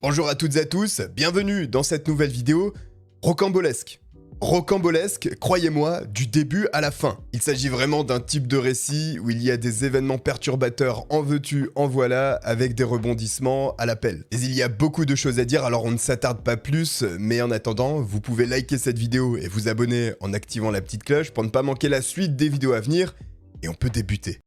Bonjour à toutes et à tous, bienvenue dans cette nouvelle vidéo rocambolesque. Rocambolesque, croyez-moi, du début à la fin. Il s'agit vraiment d'un type de récit où il y a des événements perturbateurs en veux-tu, en voilà, avec des rebondissements à l'appel. Mais il y a beaucoup de choses à dire, alors on ne s'attarde pas plus, mais en attendant, vous pouvez liker cette vidéo et vous abonner en activant la petite cloche pour ne pas manquer la suite des vidéos à venir, et on peut débuter.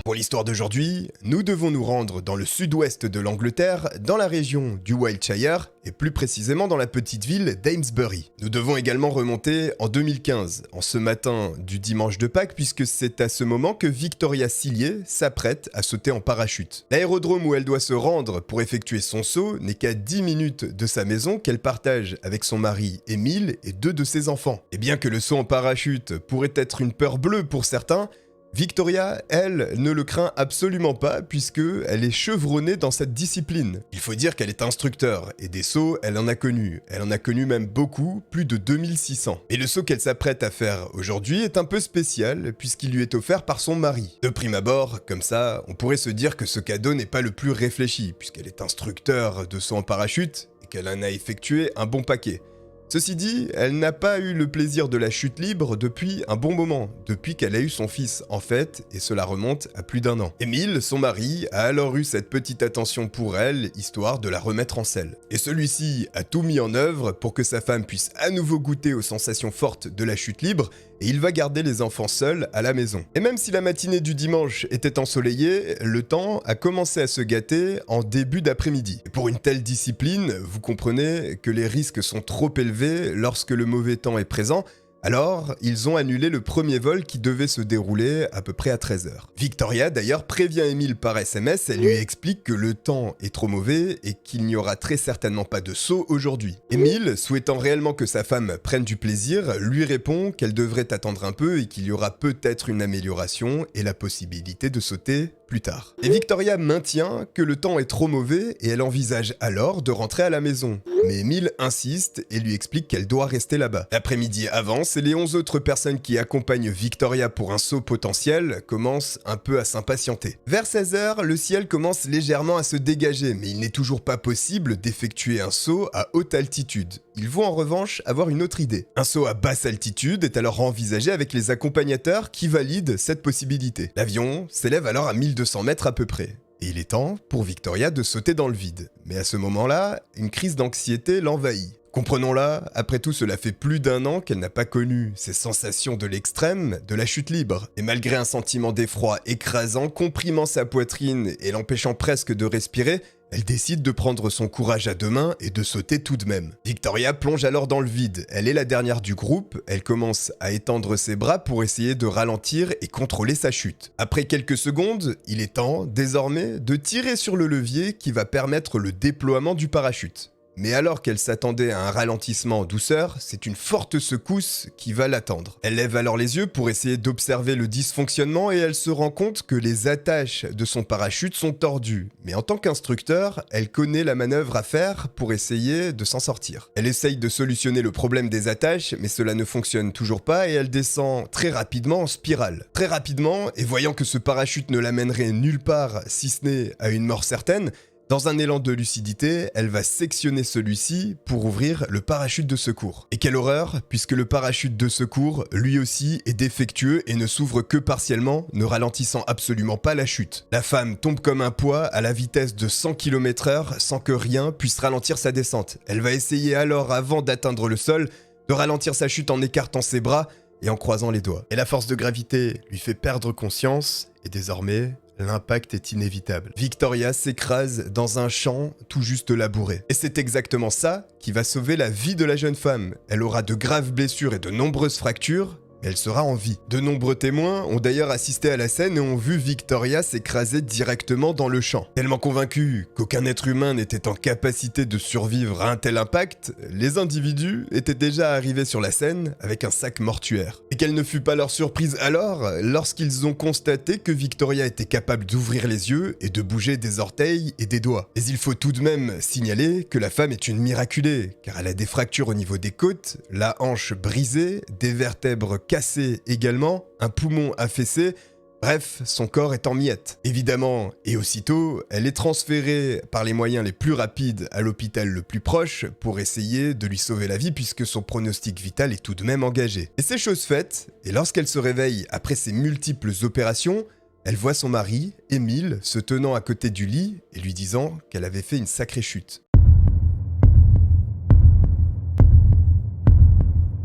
Pour l'histoire d'aujourd'hui, nous devons nous rendre dans le sud-ouest de l'Angleterre, dans la région du Wiltshire, et plus précisément dans la petite ville d'Amesbury. Nous devons également remonter en 2015, en ce matin du dimanche de Pâques, puisque c'est à ce moment que Victoria Cilliers s'apprête à sauter en parachute. L'aérodrome où elle doit se rendre pour effectuer son saut n'est qu'à 10 minutes de sa maison qu'elle partage avec son mari Émile et 2 de ses enfants. Et bien que le saut en parachute pourrait être une peur bleue pour certains, Victoria, elle, ne le craint absolument pas puisque elle est chevronnée dans cette discipline. Il faut dire qu'elle est instructeur et des sauts, elle en a connu. Elle en a connu même beaucoup, plus de 2600. Et le saut qu'elle s'apprête à faire aujourd'hui est un peu spécial puisqu'il lui est offert par son mari. De prime abord, comme ça, on pourrait se dire que ce cadeau n'est pas le plus réfléchi puisqu'elle est instructeur de saut en parachute et qu'elle en a effectué un bon paquet. Ceci dit, elle n'a pas eu le plaisir de la chute libre depuis un bon moment, depuis qu'elle a eu son fils en fait, et cela remonte à plus d'1 an. Émile, son mari, a alors eu cette petite attention pour elle, histoire de la remettre en selle. Et celui-ci a tout mis en œuvre pour que sa femme puisse à nouveau goûter aux sensations fortes de la chute libre, et il va garder les enfants seuls à la maison. Et même si la matinée du dimanche était ensoleillée, le temps a commencé à se gâter en début d'après-midi. Et pour une telle discipline, vous comprenez que les risques sont trop élevés lorsque le mauvais temps est présent, alors, ils ont annulé le premier vol qui devait se dérouler à peu près à 13h. Victoria, d'ailleurs, prévient Émile par SMS, elle lui explique que le temps est trop mauvais et qu'il n'y aura très certainement pas de saut aujourd'hui. Émile, souhaitant réellement que sa femme prenne du plaisir, lui répond qu'elle devrait attendre un peu et qu'il y aura peut-être une amélioration et la possibilité de sauter plus tard. Et Victoria maintient que le temps est trop mauvais et elle envisage alors de rentrer à la maison. Mais Émile insiste et lui explique qu'elle doit rester là-bas. L'après-midi avance et les 11 autres personnes qui accompagnent Victoria pour un saut potentiel commencent un peu à s'impatienter. Vers 16h, le ciel commence légèrement à se dégager, mais il n'est toujours pas possible d'effectuer un saut à haute altitude. Ils vont en revanche avoir une autre idée. Un saut à basse altitude est alors envisagé avec les accompagnateurs qui valident cette possibilité. L'avion s'élève alors à 1200 mètres à peu près. Et il est temps pour Victoria de sauter dans le vide. Mais à ce moment-là, une crise d'anxiété l'envahit. Comprenons-la, après tout cela fait plus d'1 an qu'elle n'a pas connu ces sensations de l'extrême de la chute libre. Et malgré un sentiment d'effroi écrasant, comprimant sa poitrine et l'empêchant presque de respirer, elle décide de prendre son courage à 2 mains et de sauter tout de même. Victoria plonge alors dans le vide. Elle est la dernière du groupe, elle commence à étendre ses bras pour essayer de ralentir et contrôler sa chute. Après quelques secondes, il est temps, désormais, de tirer sur le levier qui va permettre le déploiement du parachute. Mais alors qu'elle s'attendait à un ralentissement en douceur, c'est une forte secousse qui va l'attendre. Elle lève alors les yeux pour essayer d'observer le dysfonctionnement et elle se rend compte que les attaches de son parachute sont tordues. Mais en tant qu'instructeur, elle connaît la manœuvre à faire pour essayer de s'en sortir. Elle essaye de solutionner le problème des attaches, mais cela ne fonctionne toujours pas et elle descend très rapidement en spirale. Très rapidement, et voyant que ce parachute ne l'amènerait nulle part si ce n'est à une mort certaine, dans un élan de lucidité, elle va sectionner celui-ci pour ouvrir le parachute de secours. Et quelle horreur, puisque le parachute de secours, lui aussi, est défectueux et ne s'ouvre que partiellement, ne ralentissant absolument pas la chute. La femme tombe comme un poids à la vitesse de 100 km/h sans que rien puisse ralentir sa descente. Elle va essayer alors, avant d'atteindre le sol, de ralentir sa chute en écartant ses bras et en croisant les doigts. Et la force de gravité lui fait perdre conscience, et désormais, l'impact est inévitable. Victoria s'écrase dans un champ tout juste labouré. Et c'est exactement ça qui va sauver la vie de la jeune femme. Elle aura de graves blessures et de nombreuses fractures, mais elle sera en vie. De nombreux témoins ont d'ailleurs assisté à la scène et ont vu Victoria s'écraser directement dans le champ. Tellement convaincus qu'aucun être humain n'était en capacité de survivre à un tel impact, les individus étaient déjà arrivés sur la scène avec un sac mortuaire. Et quelle ne fut pas leur surprise alors, lorsqu'ils ont constaté que Victoria était capable d'ouvrir les yeux et de bouger des orteils et des doigts. Mais il faut tout de même signaler que la femme est une miraculée, car elle a des fractures au niveau des côtes, la hanche brisée, des vertèbres cassées également, un poumon affaissé, Bref, son corps est en miettes. Évidemment, et aussitôt, elle est transférée par les moyens les plus rapides à l'hôpital le plus proche pour essayer de lui sauver la vie puisque son pronostic vital est tout de même engagé. Et c'est chose faite, et lorsqu'elle se réveille après ces multiples opérations, elle voit son mari, Émile, se tenant à côté du lit et lui disant qu'elle avait fait une sacrée chute.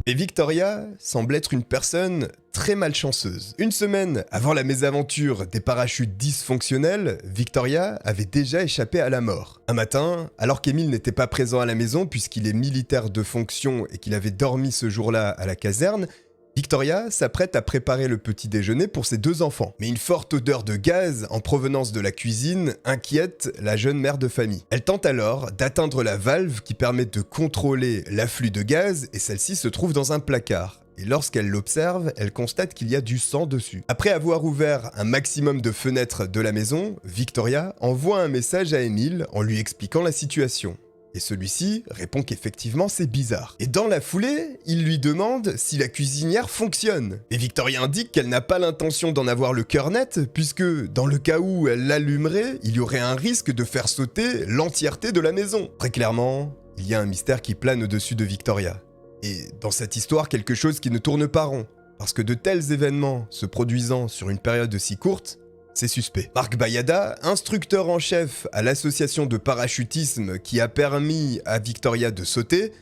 Et Victoria semble être une personne très malchanceuse. Une semaine avant la mésaventure des parachutes dysfonctionnels, Victoria avait déjà échappé à la mort. Un matin, alors qu'Émile n'était pas présent à la maison puisqu'il est militaire de fonction et qu'il avait dormi ce jour-là à la caserne, Victoria s'apprête à préparer le petit déjeuner pour ses 2 enfants. Mais une forte odeur de gaz en provenance de la cuisine inquiète la jeune mère de famille. Elle tente alors d'atteindre la valve qui permet de contrôler l'afflux de gaz et celle-ci se trouve dans un placard. Et lorsqu'elle l'observe, elle constate qu'il y a du sang dessus. Après avoir ouvert un maximum de fenêtres de la maison, Victoria envoie un message à Émile en lui expliquant la situation. Et celui-ci répond qu'effectivement c'est bizarre. Et dans la foulée, il lui demande si la cuisinière fonctionne. Et Victoria indique qu'elle n'a pas l'intention d'en avoir le cœur net, puisque dans le cas où elle l'allumerait, il y aurait un risque de faire sauter l'entièreté de la maison. Très clairement, il y a un mystère qui plane au-dessus de Victoria. Et dans cette histoire, quelque chose qui ne tourne pas rond. Parce que de tels événements se produisant sur une période si courte, c'est suspect. Marc Bayada, instructeur en chef à l'association de parachutisme qui a permis à Victoria de sauter,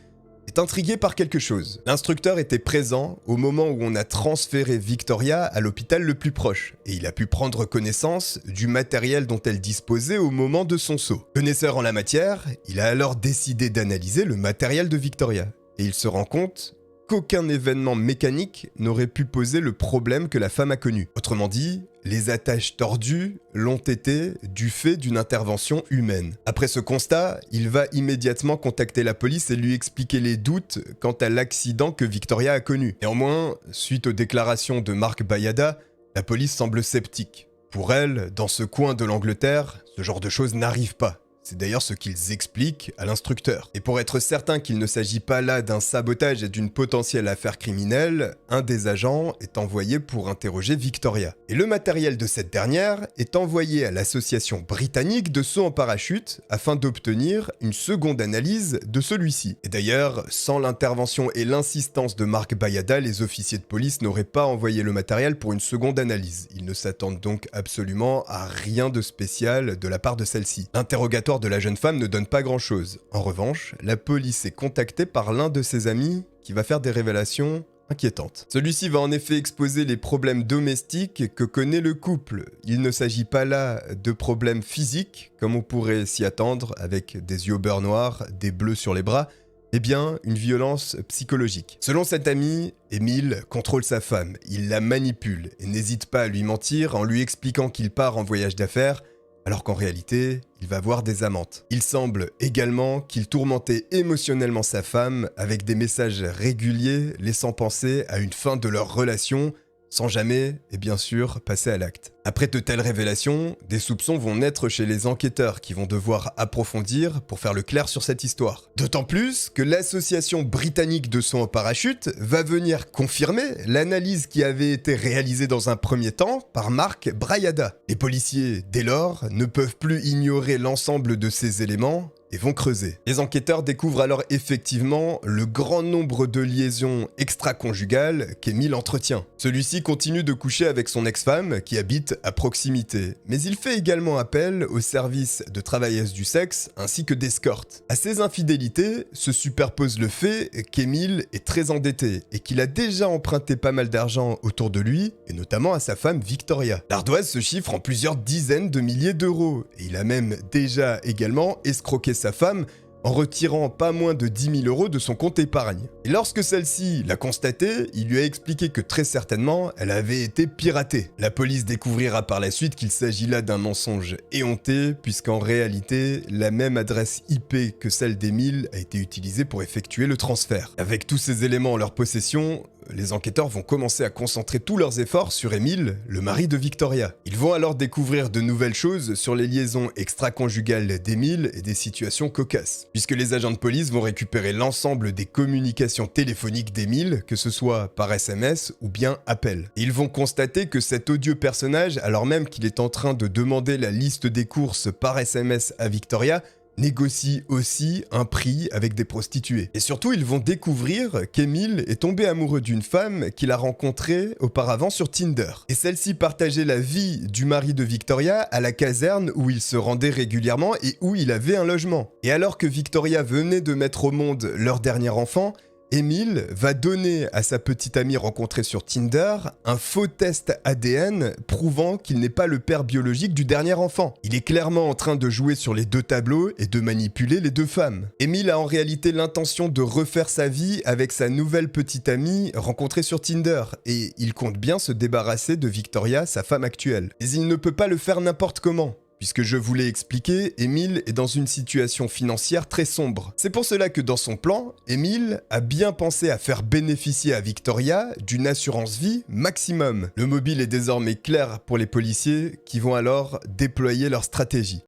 est intrigué par quelque chose. L'instructeur était présent au moment où on a transféré Victoria à l'hôpital le plus proche, et il a pu prendre connaissance du matériel dont elle disposait au moment de son saut. Connaisseur en la matière, il a alors décidé d'analyser le matériel de Victoria, et il se rend compte qu'aucun événement mécanique n'aurait pu poser le problème que la femme a connu. Autrement dit, les attaches tordues l'ont été du fait d'une intervention humaine. Après ce constat, il va immédiatement contacter la police et lui expliquer les doutes quant à l'accident que Victoria a connu. Néanmoins, suite aux déclarations de Marc Bayada, la police semble sceptique. Pour elle, dans ce coin de l'Angleterre, ce genre de choses n'arrive pas. C'est d'ailleurs ce qu'ils expliquent à l'instructeur. Et pour être certain qu'il ne s'agit pas là d'un sabotage et d'une potentielle affaire criminelle, un des agents est envoyé pour interroger Victoria. Et le matériel de cette dernière est envoyé à l'association britannique de saut en parachute afin d'obtenir une seconde analyse de celui-ci. Et d'ailleurs, sans l'intervention et l'insistance de Marc Bayada, les officiers de police n'auraient pas envoyé le matériel pour une seconde analyse. Ils ne s'attendent donc absolument à rien de spécial de la part de celle-ci. L'interrogatoire de la jeune femme ne donne pas grand-chose. En revanche, la police est contactée par l'un de ses amis qui va faire des révélations inquiétantes. Celui-ci va en effet exposer les problèmes domestiques que connaît le couple. Il ne s'agit pas là de problèmes physiques, comme on pourrait s'y attendre avec des yeux au beurre noir, des bleus sur les bras, mais bien une violence psychologique. Selon cet ami, Émile contrôle sa femme, il la manipule et n'hésite pas à lui mentir en lui expliquant qu'il part en voyage d'affaires, alors qu'en réalité, il va voir des amantes. Il semble également qu'il tourmentait émotionnellement sa femme avec des messages réguliers laissant penser à une fin de leur relation, sans jamais, et bien sûr, passer à l'acte. Après de telles révélations, des soupçons vont naître chez les enquêteurs qui vont devoir approfondir pour faire le clair sur cette histoire. D'autant plus que l'association britannique de saut en parachute va venir confirmer l'analyse qui avait été réalisée dans un premier temps par Marc Bayada. Les policiers, dès lors, ne peuvent plus ignorer l'ensemble de ces éléments et vont creuser. Les enquêteurs découvrent alors effectivement le grand nombre de liaisons extra-conjugales qu'Émile entretient. Celui-ci continue de coucher avec son ex-femme qui habite à proximité, mais il fait également appel aux services de travailleuses du sexe ainsi que d'escortes. À ces infidélités se superpose le fait qu'Émile est très endetté et qu'il a déjà emprunté pas mal d'argent autour de lui, et notamment à sa femme Victoria. L'ardoise se chiffre en plusieurs dizaines de milliers d'euros, et il a même déjà également escroqué sa femme en retirant pas moins de 10 000 euros de son compte épargne. Et lorsque celle-ci l'a constaté, il lui a expliqué que très certainement, elle avait été piratée. La police découvrira par la suite qu'il s'agit là d'un mensonge éhonté, puisqu'en réalité, la même adresse IP que celle d'Émile a été utilisée pour effectuer le transfert. Avec tous ces éléments en leur possession, les enquêteurs vont commencer à concentrer tous leurs efforts sur Émile, le mari de Victoria. Ils vont alors découvrir de nouvelles choses sur les liaisons extra-conjugales d'Émile et des situations cocasses, puisque les agents de police vont récupérer l'ensemble des communications téléphoniques d'Émile, que ce soit par SMS ou bien appel. Et ils vont constater que cet odieux personnage, alors même qu'il est en train de demander la liste des courses par SMS à Victoria, négocie aussi un prix avec des prostituées. Et surtout, ils vont découvrir qu'Émile est tombé amoureux d'une femme qu'il a rencontrée auparavant sur Tinder. Et celle-ci partageait la vie du mari de Victoria à la caserne où il se rendait régulièrement et où il avait un logement. Et alors que Victoria venait de mettre au monde leur dernier enfant, Émile va donner à sa petite amie rencontrée sur Tinder un faux test ADN prouvant qu'il n'est pas le père biologique du dernier enfant. Il est clairement en train de jouer sur les deux tableaux et de manipuler les deux femmes. Émile a en réalité l'intention de refaire sa vie avec sa nouvelle petite amie rencontrée sur Tinder et il compte bien se débarrasser de Victoria, sa femme actuelle. Mais il ne peut pas le faire n'importe comment. Puisque je vous l'ai expliqué, Émile est dans une situation financière très sombre. C'est pour cela que dans son plan, Émile a bien pensé à faire bénéficier à Victoria d'une assurance vie maximum. Le mobile est désormais clair pour les policiers qui vont alors déployer leur stratégie.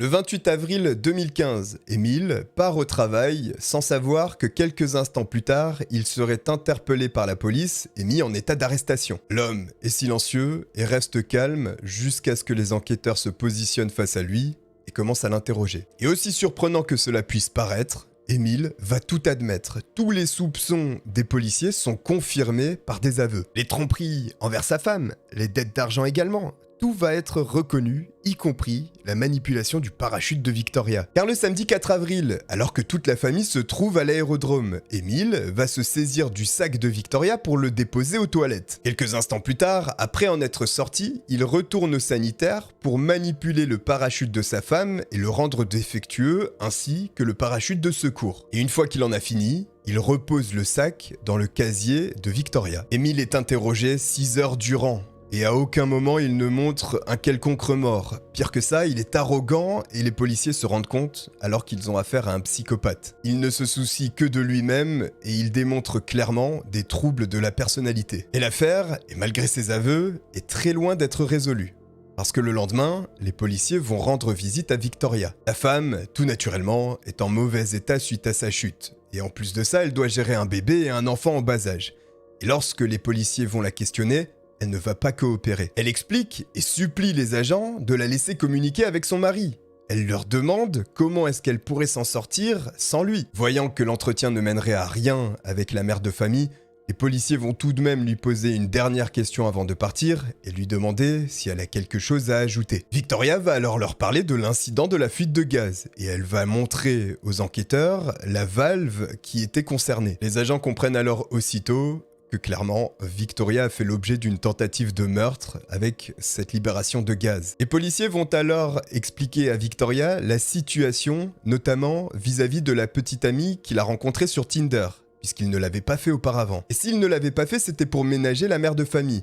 Le 28 avril 2015, Émile part au travail sans savoir que quelques instants plus tard, il serait interpellé par la police et mis en état d'arrestation. L'homme est silencieux et reste calme jusqu'à ce que les enquêteurs se positionnent face à lui et commencent à l'interroger. Et aussi surprenant que cela puisse paraître, Émile va tout admettre. Tous les soupçons des policiers sont confirmés par des aveux. Les tromperies envers sa femme, les dettes d'argent également. Tout va être reconnu, y compris la manipulation du parachute de Victoria. Car le samedi 4 avril, alors que toute la famille se trouve à l'aérodrome, Émile va se saisir du sac de Victoria pour le déposer aux toilettes. Quelques instants plus tard, après en être sorti, il retourne au sanitaire pour manipuler le parachute de sa femme et le rendre défectueux, ainsi que le parachute de secours. Et une fois qu'il en a fini, il repose le sac dans le casier de Victoria. Émile est interrogé 6 heures durant. Et à aucun moment il ne montre un quelconque remords. Pire que ça, il est arrogant et les policiers se rendent compte alors qu'ils ont affaire à un psychopathe. Il ne se soucie que de lui-même et il démontre clairement des troubles de la personnalité. Et l'affaire, et malgré ses aveux, est très loin d'être résolue. Parce que le lendemain, les policiers vont rendre visite à Victoria. La femme, tout naturellement, est en mauvais état suite à sa chute. Et en plus de ça, elle doit gérer un bébé et un enfant en bas âge. Et lorsque les policiers vont la questionner, elle ne va pas coopérer. Elle explique et supplie les agents de la laisser communiquer avec son mari. Elle leur demande comment est-ce qu'elle pourrait s'en sortir sans lui. Voyant que l'entretien ne mènerait à rien avec la mère de famille, les policiers vont tout de même lui poser une dernière question avant de partir et lui demander si elle a quelque chose à ajouter. Victoria va alors leur parler de l'incident de la fuite de gaz et elle va montrer aux enquêteurs la valve qui était concernée. Les agents comprennent alors aussitôt que clairement, Victoria a fait l'objet d'une tentative de meurtre avec cette libération de gaz. Les policiers vont alors expliquer à Victoria la situation, notamment vis-à-vis de la petite amie qu'il a rencontrée sur Tinder, puisqu'il ne l'avait pas fait auparavant. Et s'il ne l'avait pas fait, c'était pour ménager la mère de famille.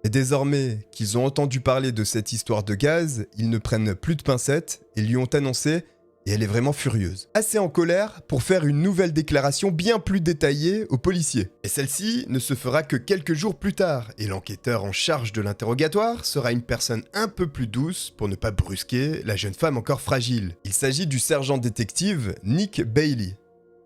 Et désormais qu'ils ont entendu parler de cette histoire de gaz, ils ne prennent plus de pincettes et lui ont annoncé. Et elle est vraiment furieuse. Assez en colère pour faire une nouvelle déclaration bien plus détaillée aux policiers. Et celle-ci ne se fera que quelques jours plus tard, et l'enquêteur en charge de l'interrogatoire sera une personne un peu plus douce pour ne pas brusquer la jeune femme encore fragile. Il s'agit du sergent détective Nick Bailey.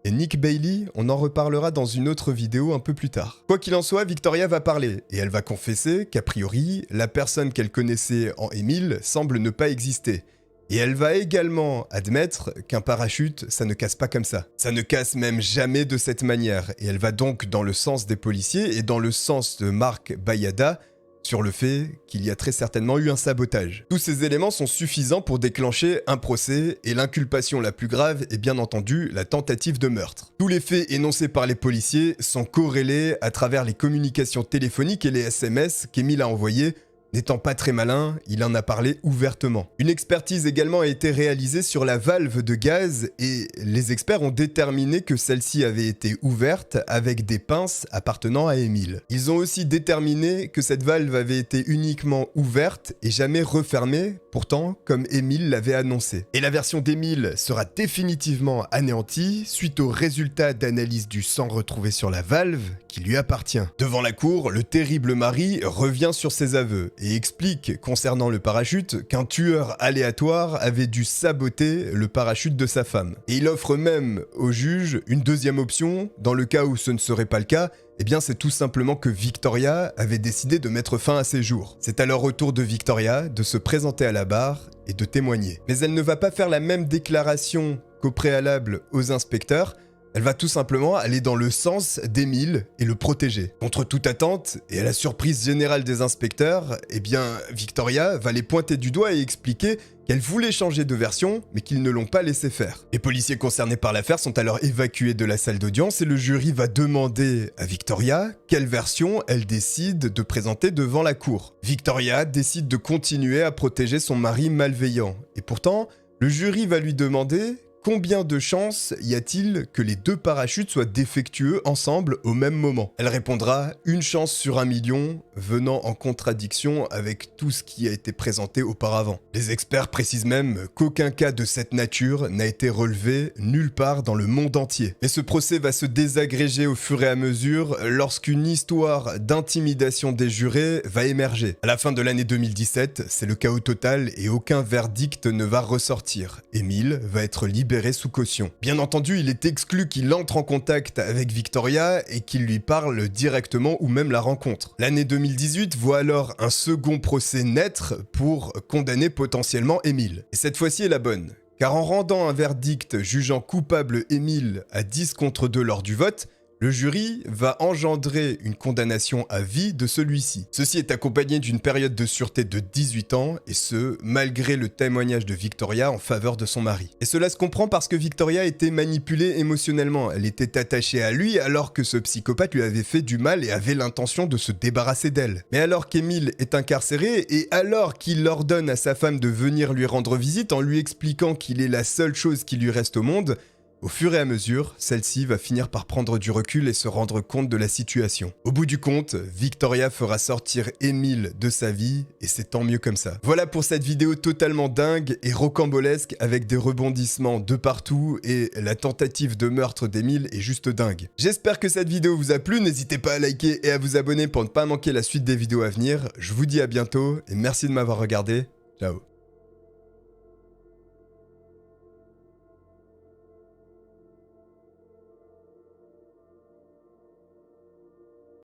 Et Nick Bailey, on en reparlera dans une autre vidéo un peu plus tard. Quoi qu'il en soit, Victoria va parler, et elle va confesser qu'a priori, la personne qu'elle connaissait en Émile semble ne pas exister. Et elle va également admettre qu'un parachute, ça ne casse pas comme ça. Ça ne casse même jamais de cette manière. Et elle va donc dans le sens des policiers et dans le sens de Marc Bayada sur le fait qu'il y a très certainement eu un sabotage. Tous ces éléments sont suffisants pour déclencher un procès et l'inculpation la plus grave est bien entendu la tentative de meurtre. Tous les faits énoncés par les policiers sont corrélés à travers les communications téléphoniques et les SMS qu'Émile a envoyés, N'étant pas très malin, il en a parlé ouvertement. Une expertise également a été réalisée sur la valve de gaz et les experts ont déterminé que celle-ci avait été ouverte avec des pinces appartenant à Émile. Ils ont aussi déterminé que cette valve avait été uniquement ouverte et jamais refermée, pourtant comme Émile l'avait annoncé. Et la version d'Émile sera définitivement anéantie suite aux résultats d'analyse du sang retrouvé sur la valve qui lui appartient. Devant la cour, le terrible mari revient sur ses aveux et explique concernant le parachute qu'un tueur aléatoire avait dû saboter le parachute de sa femme. Et il offre même au juge une deuxième option dans le cas où ce ne serait pas le cas. Eh bien, c'est tout simplement que Victoria avait décidé de mettre fin à ses jours. C'est alors au tour de Victoria de se présenter à la barre et de témoigner. Mais elle ne va pas faire la même déclaration qu'au préalable aux inspecteurs. Elle va tout simplement aller dans le sens d'Émile et le protéger. Contre toute attente, et à la surprise générale des inspecteurs, eh bien, Victoria va les pointer du doigt et expliquer qu'elle voulait changer de version, mais qu'ils ne l'ont pas laissé faire. Les policiers concernés par l'affaire sont alors évacués de la salle d'audience et le jury va demander à Victoria quelle version elle décide de présenter devant la cour. Victoria décide de continuer à protéger son mari malveillant. Et pourtant, le jury va lui demander combien de chances y a-t-il que les deux parachutes soient défectueux ensemble au même moment? Elle répondra « une chance sur 1 million » venant en contradiction avec tout ce qui a été présenté auparavant. Les experts précisent même qu'aucun cas de cette nature n'a été relevé nulle part dans le monde entier. Mais ce procès va se désagréger au fur et à mesure lorsqu'une histoire d'intimidation des jurés va émerger. À la fin de l'année 2017, c'est le chaos total et aucun verdict ne va ressortir. Émile va être libéré sous caution. Bien entendu, il est exclu qu'il entre en contact avec Victoria et qu'il lui parle directement ou même la rencontre. L'année 2018 voit alors un second procès naître pour condamner potentiellement Émile. Et cette fois-ci est la bonne, car en rendant un verdict jugeant coupable Émile à 10 contre 2 lors du vote, le jury va engendrer une condamnation à vie de celui-ci. Ceci est accompagné d'une période de sûreté de 18 ans, et ce, malgré le témoignage de Victoria en faveur de son mari. Et cela se comprend parce que Victoria était manipulée émotionnellement. Elle était attachée à lui alors que ce psychopathe lui avait fait du mal et avait l'intention de se débarrasser d'elle. Mais alors qu'Émile est incarcéré, et alors qu'il ordonne à sa femme de venir lui rendre visite en lui expliquant qu'il est la seule chose qui lui reste au monde, au fur et à mesure, celle-ci va finir par prendre du recul et se rendre compte de la situation. Au bout du compte, Victoria fera sortir Émile de sa vie et c'est tant mieux comme ça. Voilà pour cette vidéo totalement dingue et rocambolesque avec des rebondissements de partout et la tentative de meurtre d'Émile est juste dingue. J'espère que cette vidéo vous a plu, n'hésitez pas à liker et à vous abonner pour ne pas manquer la suite des vidéos à venir. Je vous dis à bientôt et merci de m'avoir regardé. Ciao.